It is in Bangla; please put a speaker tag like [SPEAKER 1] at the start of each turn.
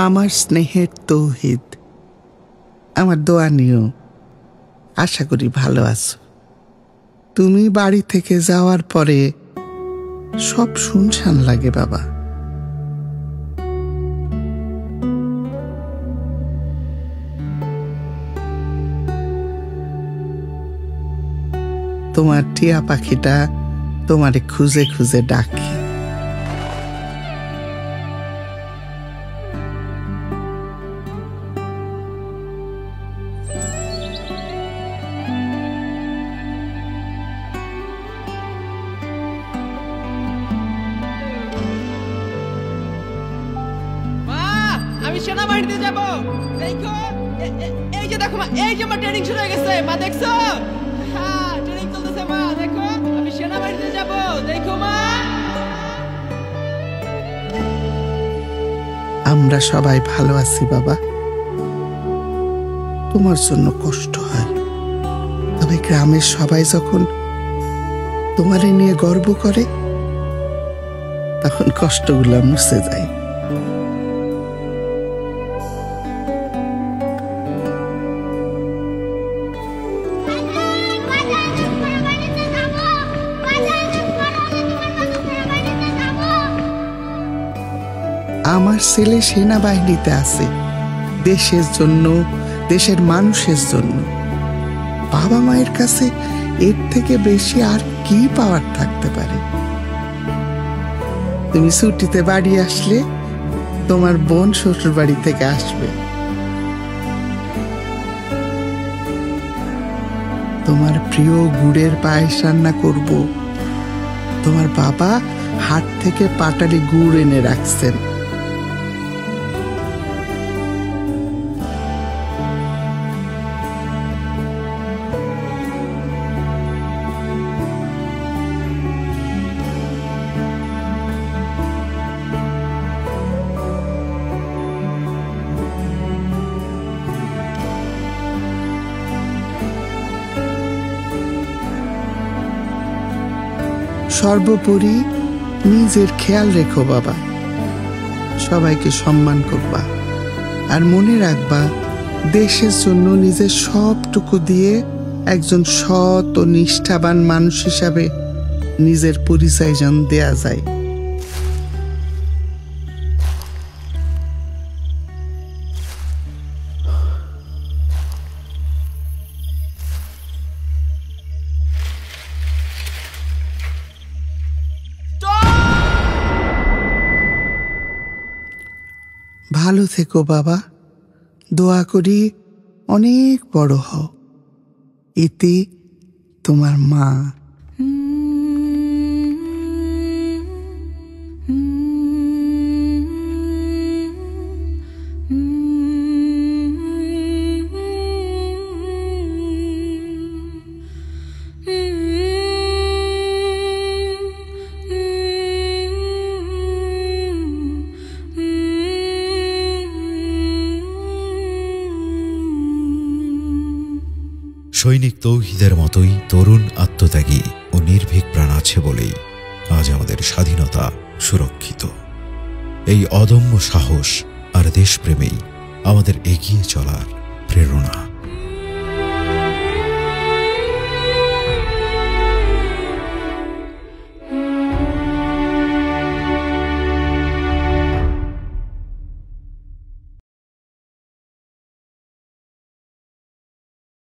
[SPEAKER 1] আমার স্নেহের তৌহিদ, আমার দোয়া নিও। আশা করি ভালো আছো। তুমি বাড়ি থেকে যাওয়ার পরে সব শুনশান লাগে বাবা। তোমার টিয়া পাখিটা তোমারে খুঁজে খুঁজে ডাকে।
[SPEAKER 2] আমি সেনাবাহিনীতে যাব। দেখো এই যে দেখো মা, এই যে আমার ট্রেনিং শুরু হয়ে গেছে মা, দেখছো? হ্যাঁ ট্রেনিং চলতেছে মা, দেখো আমি সেনাবাহিনীতে যাব। দেখো মা,
[SPEAKER 1] আমরা সবাই ভালো আছি বাবা। তোমার জন্য কষ্ট হয়, তবে গ্রামের সবাই যখন তোমারে নিয়ে গর্ব করে তখন কষ্টগুলো মুছে যায়। আমার ছেলে সেনাবাহিনীতে আছে, দেশের জন্য, দেশের মানুষের জন্য। বাবা মায়ের কাছে এর থেকে বেশি আর কি পাওয়ার থাকতে পারে? তুমি ছুটিতে বাড়ি আসলে তোমার বোন শ্বশুর বাড়ি থেকে আসবে। তোমার প্রিয় গুড়ের পায়েস রান্না করব। তোমার বাবা হাট থেকে পাটালি গুড় এনে রাখছেন। সর্বোপরি নিজের খেয়াল রেখো বাবা। সবাইকে সম্মান করবা, আর মনে রাখবা দেশের জন্য নিজের সবটুকু দিয়ে একজন সৎ ও নিষ্ঠাবান মানুষ হিসাবে নিজের পরিচয় যেন দেয়া যায়। ভালো থেকো বাবা। দোয়া করি অনেক বড় হও। ইতি তোমার মা।
[SPEAKER 3] সৈনিক তৌহিদের মতোই তরুণ আত্মত্যাগী ও নির্ভীক প্রাণ আছে বলেই আজ আমাদের স্বাধীনতা সুরক্ষিত। এই অদম্য সাহস আর দেশপ্রেমেই আমাদের এগিয়ে চলার প্রেরণা।